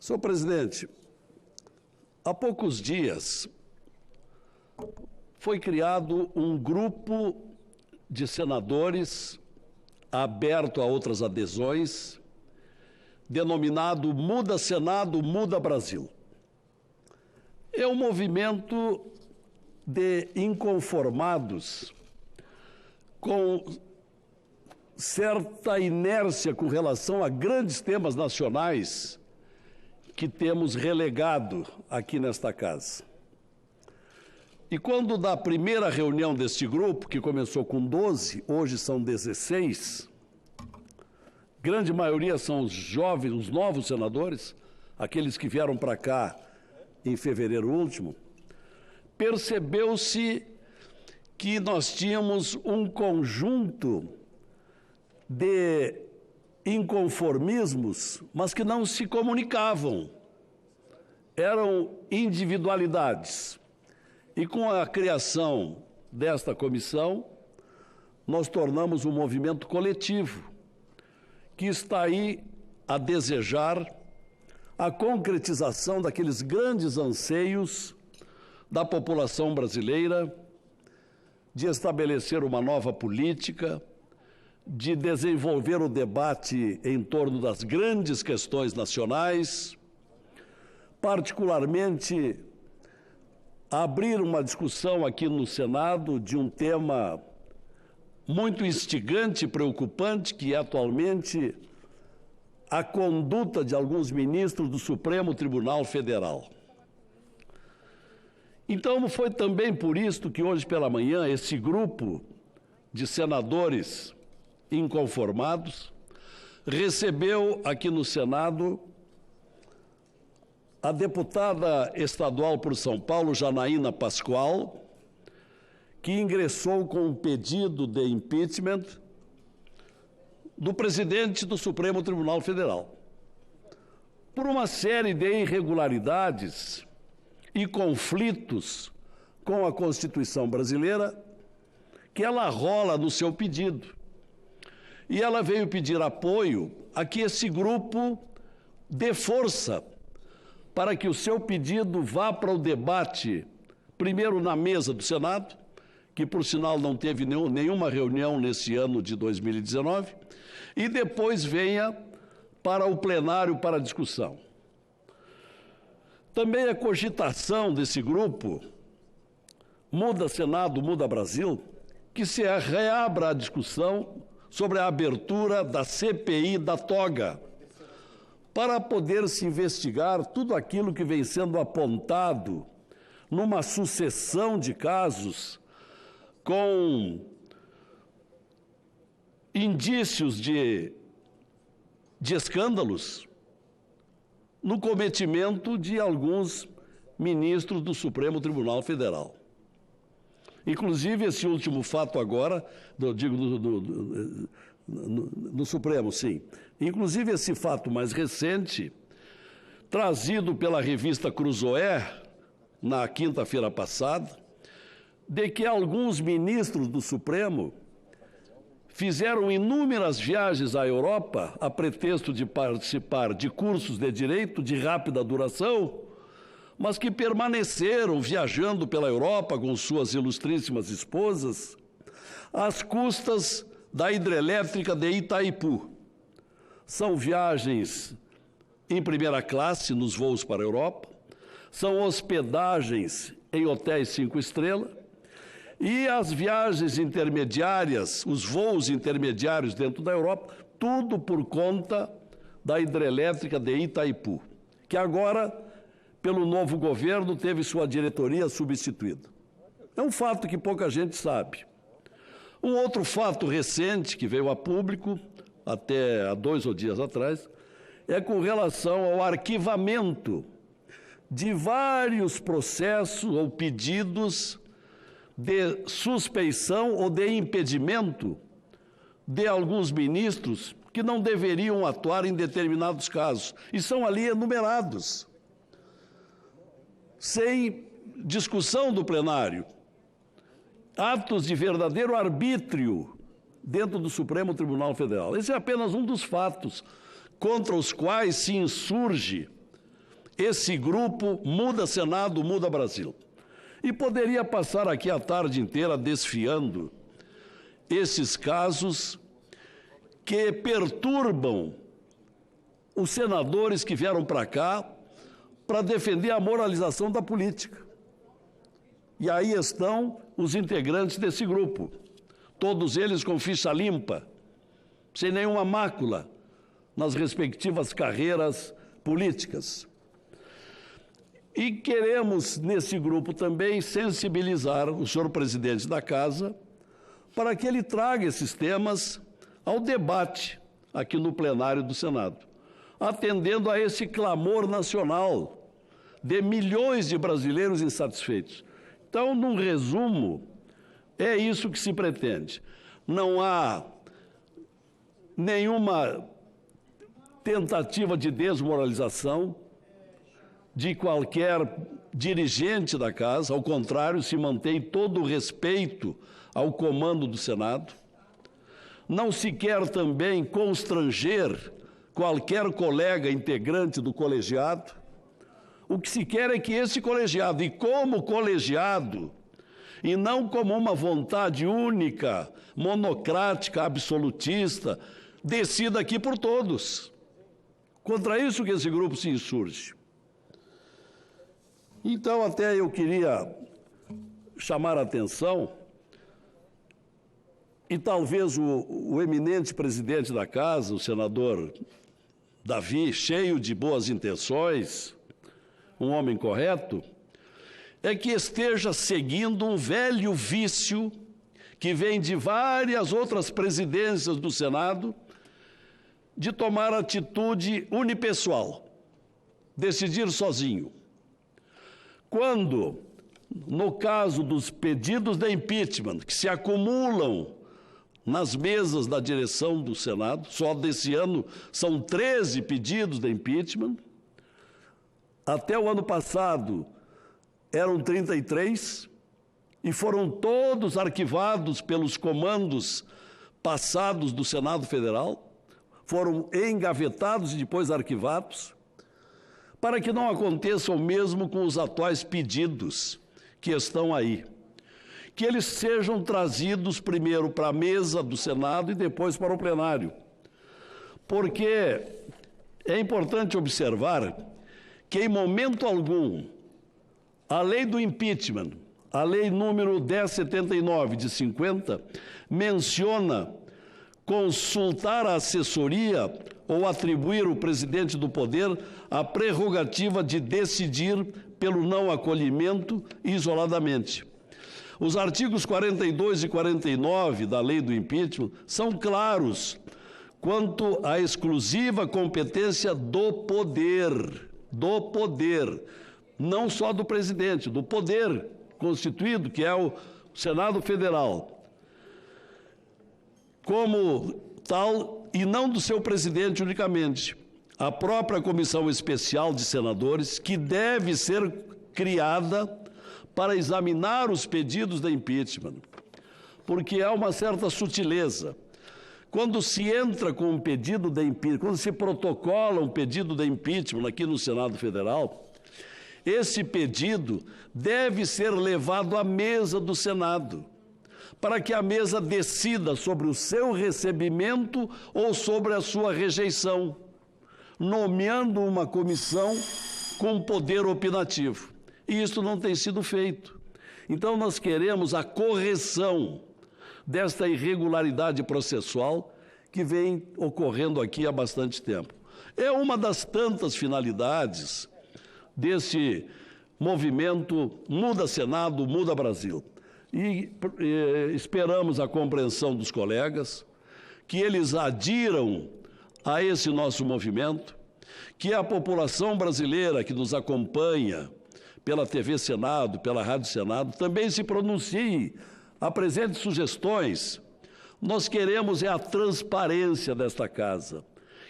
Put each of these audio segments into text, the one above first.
Senhor presidente, há poucos dias foi criado um grupo de senadores aberto a outras adesões, denominado Muda Senado, Muda Brasil. É um movimento de inconformados com certa inércia com relação a grandes temas nacionais que temos relegado aqui nesta casa. E quando da primeira reunião deste grupo, que começou com 12, hoje são 16, grande maioria são os jovens, os novos senadores, aqueles que vieram para cá em fevereiro último, percebeu-se que nós tínhamos um conjunto de inconformismos, mas que não se comunicavam. Eram individualidades. E com a criação desta comissão, nós tornamos um movimento coletivo, que está aí a desejar a concretização daqueles grandes anseios da população brasileira de estabelecer uma nova política, de desenvolver o debate em torno das grandes questões nacionais, particularmente abrir uma discussão aqui no Senado de um tema muito instigante e preocupante, que é atualmente a conduta de alguns ministros do Supremo Tribunal Federal. Então, foi também por isso que hoje pela manhã esse grupo de senadores inconformados recebeu aqui no Senado a deputada estadual por São Paulo, Janaína Pascoal, que ingressou com um pedido de impeachment do presidente do Supremo Tribunal Federal, por uma série de irregularidades e conflitos com a Constituição brasileira que ela rola no seu pedido. E ela veio pedir apoio a que esse grupo dê força para que o seu pedido vá para o debate, primeiro na mesa do Senado, que por sinal não teve nenhuma reunião nesse ano de 2019, e depois venha para o plenário para discussão. Também a cogitação desse grupo, Muda Senado, Muda Brasil, que se reabra a discussão sobre a abertura da CPI da toga, para poder se investigar tudo aquilo que vem sendo apontado numa sucessão de casos com indícios de escândalos no cometimento de alguns ministros do Supremo Tribunal Federal. Inclusive, esse último fato agora, no Supremo, sim. Inclusive, esse fato mais recente, trazido pela revista Cruzoé, na quinta-feira passada, de que alguns ministros do Supremo fizeram inúmeras viagens à Europa a pretexto de participar de cursos de direito de rápida duração, mas que permaneceram viajando pela Europa com suas ilustríssimas esposas, às custas da hidrelétrica de Itaipu. São viagens em primeira classe nos voos para a Europa, são hospedagens em hotéis 5 estrelas, e as viagens intermediárias, os voos intermediários dentro da Europa, tudo por conta da hidrelétrica de Itaipu, que agora, pelo novo governo, teve sua diretoria substituída. É um fato que pouca gente sabe. Um outro fato recente que veio a público, até há 2 dias atrás, é com relação ao arquivamento de vários processos ou pedidos de suspeição ou de impedimento de alguns ministros que não deveriam atuar em determinados casos. E são ali enumerados, sem discussão do plenário. Atos de verdadeiro arbítrio dentro do Supremo Tribunal Federal. Esse é apenas um dos fatos contra os quais se insurge esse grupo muda Senado, muda Brasil. E poderia passar aqui a tarde inteira desfiando esses casos que perturbam os senadores que vieram para cá para defender a moralização da política. E aí estão os integrantes desse grupo, todos eles com ficha limpa, sem nenhuma mácula nas respectivas carreiras políticas. E queremos, nesse grupo também, sensibilizar o senhor presidente da Casa para que ele traga esses temas ao debate aqui no plenário do Senado, atendendo a esse clamor nacional de milhões de brasileiros insatisfeitos. Então, num resumo, é isso que se pretende. Não há nenhuma tentativa de desmoralização de qualquer dirigente da Casa, ao contrário, se mantém todo o respeito ao comando do Senado. Não se quer também constranger qualquer colega integrante do colegiado. O que se quer é que esse colegiado, e como colegiado, e não como uma vontade única, monocrática, absolutista, decida aqui por todos. Contra isso que esse grupo se insurge. Então, até eu queria chamar a atenção, e talvez o eminente presidente da Casa, o senador Davi, cheio de boas intenções, um homem correto, é que esteja seguindo um velho vício que vem de várias outras presidências do Senado, de tomar atitude unipessoal, decidir sozinho. Quando, no caso dos pedidos de impeachment, que se acumulam nas mesas da direção do Senado, só desse ano são 13 pedidos de impeachment, até o ano passado eram 33, e foram todos arquivados pelos comandos passados do Senado Federal, foram engavetados e depois arquivados, para que não aconteça o mesmo com os atuais pedidos que estão aí. Que eles sejam trazidos primeiro para a mesa do Senado e depois para o plenário. Porque é importante observar que, em momento algum, a lei do impeachment, a lei número 1079 de 50, menciona consultar a assessoria ou atribuir ao presidente do poder a prerrogativa de decidir pelo não acolhimento isoladamente. Os artigos 42 e 49 da lei do impeachment são claros quanto à exclusiva competência do poder, não só do presidente, do poder constituído, que é o Senado Federal, como tal, e não do seu presidente unicamente. A própria Comissão Especial de Senadores, que deve ser criada para examinar os pedidos de impeachment, porque há uma certa sutileza. Quando se entra com um pedido de impeachment, quando se protocola um pedido de impeachment aqui no Senado Federal, esse pedido deve ser levado à mesa do Senado, para que a mesa decida sobre o seu recebimento ou sobre a sua rejeição, nomeando uma comissão com poder opinativo. E isso não tem sido feito. Então, nós queremos a correção desta irregularidade processual que vem ocorrendo aqui há bastante tempo. É uma das tantas finalidades desse movimento Muda Senado, Muda Brasil. E esperamos a compreensão dos colegas, que eles adiram a esse nosso movimento, que a população brasileira que nos acompanha pela TV Senado, pela Rádio Senado, também se pronuncie, apresente sugestões. Nós queremos a transparência desta casa,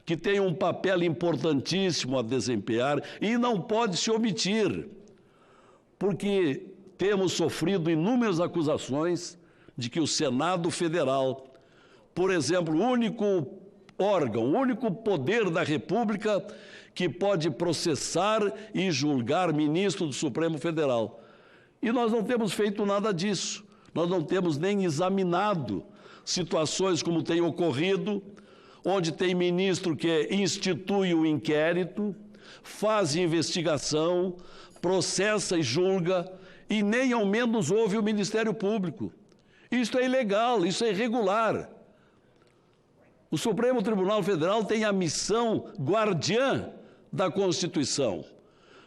que tem um papel importantíssimo a desempenhar e não pode se omitir, porque temos sofrido inúmeras acusações de que o Senado Federal, por exemplo, o único órgão, o único poder da República que pode processar e julgar ministro do Supremo Federal. E nós não temos feito nada disso. Nós não temos nem examinado situações como tem ocorrido, onde tem ministro que institui o inquérito, faz investigação, processa e julga, e nem ao menos ouve o Ministério Público. Isso é ilegal, isso é irregular. O Supremo Tribunal Federal tem a missão guardiã da Constituição,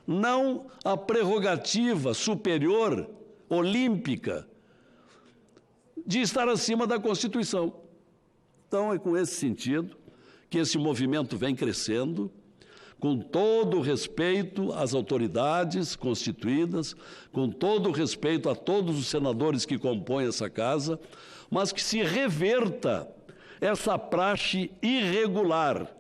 não a prerrogativa superior, olímpica, de estar acima da Constituição. Então, é com esse sentido que esse movimento vem crescendo, com todo o respeito às autoridades constituídas, com todo o respeito a todos os senadores que compõem essa casa, mas que se reverta essa praxe irregular